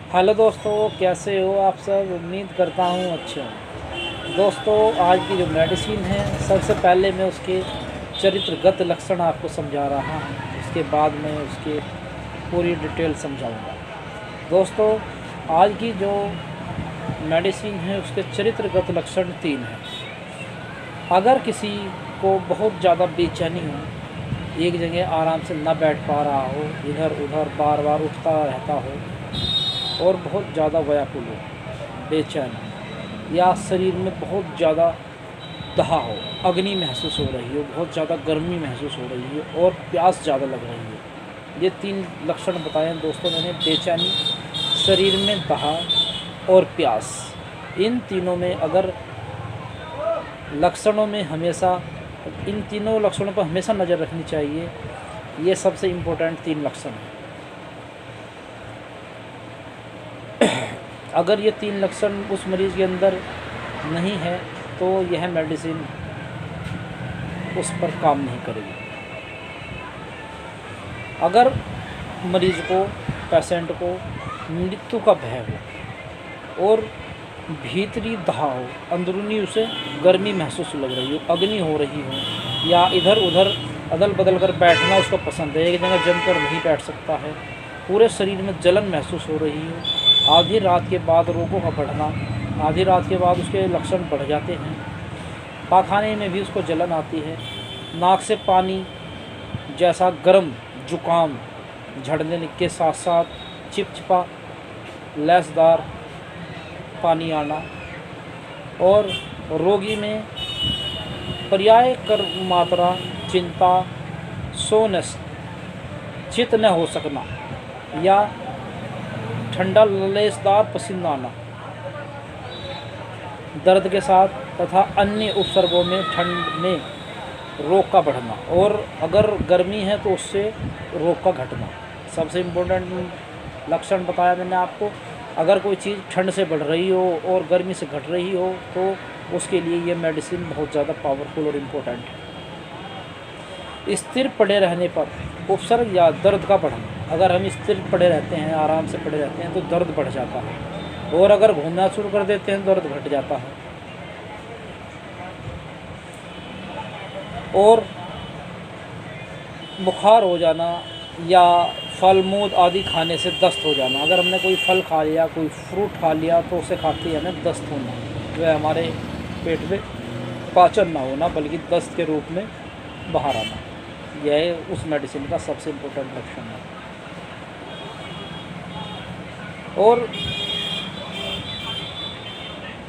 Hello दोस्तों, कैसे हो आप सब। उम्मीद करता हूँ अच्छे हों। दोस्तों, आज की जो मेडिसिन है, सबसे पहले मैं उसके चरित्रगत लक्षण आपको समझा रहा हूँ, उसके बाद मैं उसके पूरी डिटेल समझाऊंगा। दोस्तों, आज की जो मेडिसिन है उसके चरित्रगत लक्षण 3 हैं। अगर किसी को बहुत ज़्यादा बेचैनी हो, एक जगह आराम से न बैठ पा रहा हो, इधर उधर बार बार उठता रहता हो और बहुत ज़्यादा व्याकुल हो, बेचैन हो, या शरीर में बहुत ज़्यादा दहा हो, अग्नि महसूस हो रही हो, बहुत ज़्यादा गर्मी महसूस हो रही है और प्यास ज़्यादा लग रही है। ये 3 लक्षण बताए हैं दोस्तों मैंने, बेचैनी, शरीर में दहा और प्यास। इन तीनों में अगर लक्षणों में हमेशा इन तीनों लक्षणों पर हमेशा नज़र रखनी चाहिए। ये सबसे इम्पोर्टेंट 3 लक्षण हैं। अगर ये 3 लक्षण उस मरीज़ के अंदर नहीं है तो यह मेडिसिन उस पर काम नहीं करेगी। अगर मरीज़ को, पेशेंट को मृत्यु का भय हो और भीतरी दहा हो, अंदरूनी उसे गर्मी महसूस लग रही हो, अग्नि हो रही हो, या इधर उधर अदल बदल कर बैठना उसको पसंद है, एक जगह जमकर नहीं बैठ सकता है, पूरे शरीर में जलन महसूस हो रही हो, आधी रात के बाद रोगों का बढ़ना, आधी रात के बाद उसके लक्षण बढ़ जाते हैं, पाखाने में भी उसको जलन आती है, नाक से पानी जैसा गर्म जुकाम झड़ने के साथ साथ चिपचिपा लैसदार पानी आना, और रोगी में पर्याय कर मात्रा चिंता, सोनस, चित न हो सकना या ठंडा लेसदार पसीना आना, दर्द के साथ तथा अन्य उपसर्गों में ठंड में रोग का बढ़ना, और अगर गर्मी है तो उससे रोग का घटना। सबसे इम्पोर्टेंट लक्षण बताया मैंने आपको। अगर कोई चीज़ ठंड से बढ़ रही हो और गर्मी से घट रही हो तो उसके लिए ये मेडिसिन बहुत ज़्यादा पावरफुल और इम्पोर्टेंट है। स्थिर पड़े रहने पर उपसर्ग या दर्द का बढ़ना। अगर हम स्थिर पड़े रहते हैं, आराम से पड़े रहते हैं तो दर्द बढ़ जाता है, और अगर घूमना शुरू कर देते हैं दर्द घट जाता है। और बुखार हो जाना या फल मूद आदि खाने से दस्त हो जाना। अगर हमने कोई फल खा लिया, कोई फ्रूट खा लिया तो उसे खाते ही हमें दस्त होना, जो है हमारे पेट में पाचन ना होना बल्कि दस्त के रूप में बाहर आना। यह उस मेडिसिन का सबसे इम्पोर्टेंट लक्षण है। और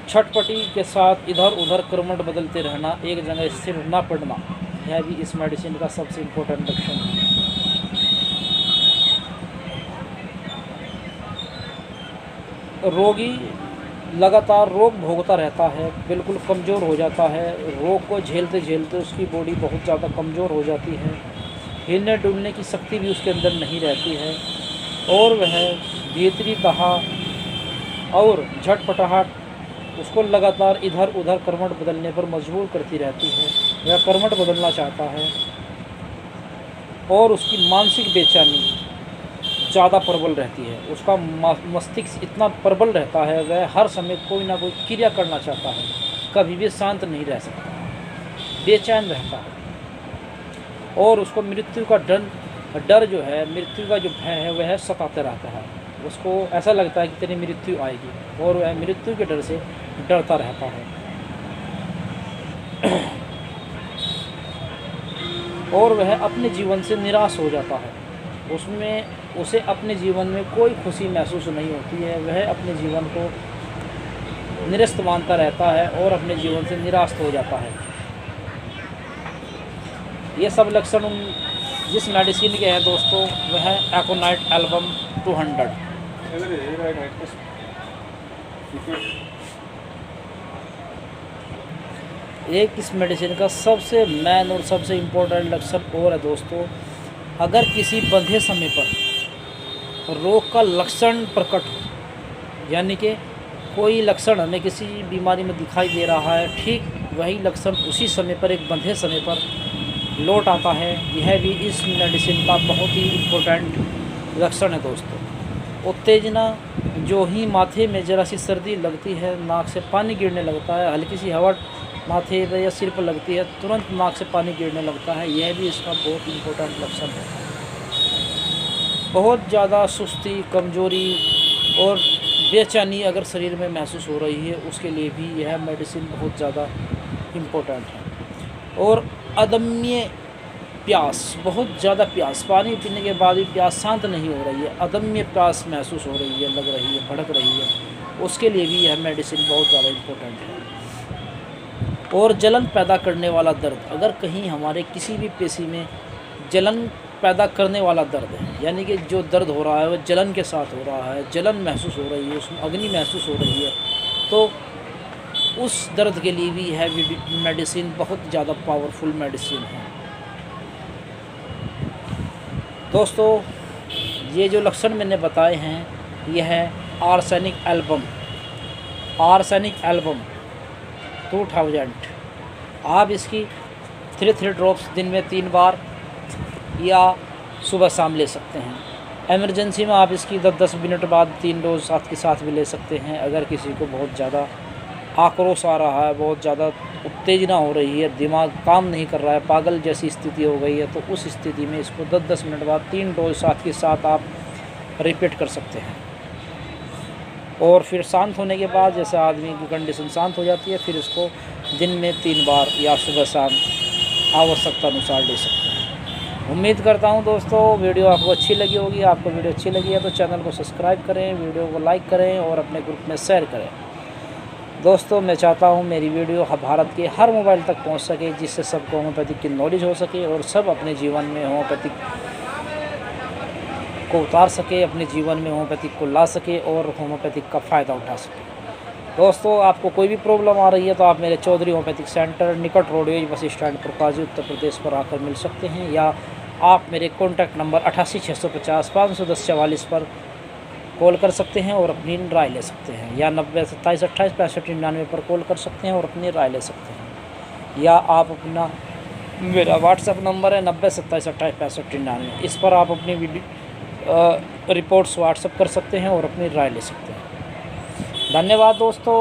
छटपटी के साथ इधर उधर क्रमण बदलते रहना, एक जगह स्थिर न पड़ना, यह भी इस मेडिसिन का सबसे इम्पोर्टेंट लक्षण है। रोगी लगातार रोग भोगता रहता है, बिल्कुल कमज़ोर हो जाता है, रोग को झेलते झेलते उसकी बॉडी बहुत ज़्यादा कमज़ोर हो जाती है, हिलने डुलने की शक्ति भी उसके अंदर नहीं रहती है, और वह भीतरी दहा और झटपटाहट उसको लगातार इधर उधर कर्मठ बदलने पर मजबूर करती रहती है। वह कर्मठ बदलना चाहता है, और उसकी मानसिक बेचैनी ज़्यादा प्रबल रहती है। उसका मस्तिष्क इतना प्रबल रहता है, वह हर समय कोई ना कोई क्रिया करना चाहता है, कभी भी शांत नहीं रह सकता, बेचैन रहता है, और उसको मृत्यु का डर जो है, मृत्यु का जो भय है वह सताते रहता है। उसको ऐसा लगता है कि तेरी मृत्यु आएगी, और वह मृत्यु के डर से डरता रहता है। और वह अपने जीवन से निराश हो जाता है, उसे अपने जीवन में कोई खुशी महसूस नहीं होती है, वह अपने जीवन को निरस्त मानता रहता है और अपने जीवन से निराश हो जाता है। ये सब लक्षण जिस मेडिसिन के हैं दोस्तों वह है एकोनाइट एल्बम 200। एक इस मेडिसिन का सबसे मेन और सबसे इम्पोर्टेंट लक्षण और है दोस्तों, अगर किसी बंधे समय पर रोग का लक्षण प्रकट हो, यानी कि कोई लक्षण हमें किसी बीमारी में दिखाई दे रहा है, ठीक वही लक्षण उसी समय पर, एक बंधे समय पर लौट आता है, यह भी इस मेडिसिन का बहुत ही इम्पोर्टेंट लक्षण है दोस्तों। उत्तेजना जो ही माथे में ज़रा सी सर्दी लगती है, नाक से पानी गिरने लगता है, हल्की सी हवा माथे पे या सिर पर लगती है, तुरंत नाक से पानी गिरने लगता है, यह भी इसका बहुत इम्पोर्टेंट लक्षण है। बहुत ज़्यादा सुस्ती, कमज़ोरी और बेचैनी अगर शरीर में महसूस हो रही है, उसके लिए भी यह मेडिसिन बहुत ज़्यादा इम्पोर्टेंट है। और अदम्य प्यास, बहुत ज़्यादा प्यास, पानी पीने के बाद भी प्यास शांत नहीं हो रही है, अदम्य प्यास महसूस हो रही है, लग रही है, भड़क रही है, उसके लिए भी यह मेडिसिन बहुत ज़्यादा इम्पोर्टेंट है। और जलन पैदा करने वाला दर्द, अगर कहीं हमारे किसी भी पेशी में जलन पैदा करने वाला दर्द है, यानी कि जो दर्द हो रहा है वह जलन के साथ हो रहा है, जलन महसूस हो रही है, उसमें अग्नि महसूस हो रही है, तो उस दर्द के लिए भी यह मेडिसिन बहुत ज़्यादा पावरफुल मेडिसिन है। दोस्तों, ये जो लक्षण मैंने बताए हैं, यह है आर्सेनिक एल्बम 2000। आप इसकी 3 ड्रॉप्स दिन में 3 बार या सुबह शाम ले सकते हैं। इमरजेंसी में आप इसकी 10-10 मिनट बाद 3 डोज साथ के साथ भी ले सकते हैं। अगर किसी को बहुत ज़्यादा आक्रोश आ रहा है, बहुत ज़्यादा उत्तेजना हो रही है, दिमाग काम नहीं कर रहा है, पागल जैसी स्थिति हो गई है, तो उस स्थिति में इसको 10-10 मिनट बाद 3 डोज साथ के साथ आप रिपीट कर सकते हैं। और फिर शांत होने के बाद, जैसे आदमी की कंडीशन शांत हो जाती है, फिर इसको दिन में 3 बार या सुबह शाम आवश्यकता अनुसार ले सकते हैं। उम्मीद करता हूं दोस्तों वीडियो आपको अच्छी लगी होगी। आपको वीडियो अच्छी लगी है तो चैनल को सब्सक्राइब करें, वीडियो को लाइक करें और अपने ग्रुप में शेयर करें। दोस्तों, मैं चाहता हूं मेरी वीडियो भारत के हर मोबाइल तक पहुंच सके, जिससे सबको होम्योपैथिक की नॉलेज हो सके और सब अपने जीवन में होम्योपैथिक को उतार सके, अपने जीवन में होम्योपैथिक को ला सके और होम्योपैथिक का फ़ायदा उठा सके। दोस्तों, आपको कोई भी प्रॉब्लम आ रही है तो आप मेरे चौधरी होम्योपैथिक सेंटर, निकट roadways bus stand प्रकाशी, Uttar Pradesh पर आकर मिल सकते हैं, या आप मेरे कॉन्टैक्ट नंबर 88 650 510 44 पर कॉल कर सकते हैं और अपनी राय ले सकते हैं, या 90 27 28 65 99 पर कॉल कर सकते हैं और अपनी राय ले सकते हैं, या आप अपना मेरा व्हाट्सएप नंबर है 90 27 28 65 99, इस पर आप अपनी रिपोर्ट्स व्हाट्सएप कर सकते हैं और अपनी राय ले सकते हैं। धन्यवाद दोस्तों।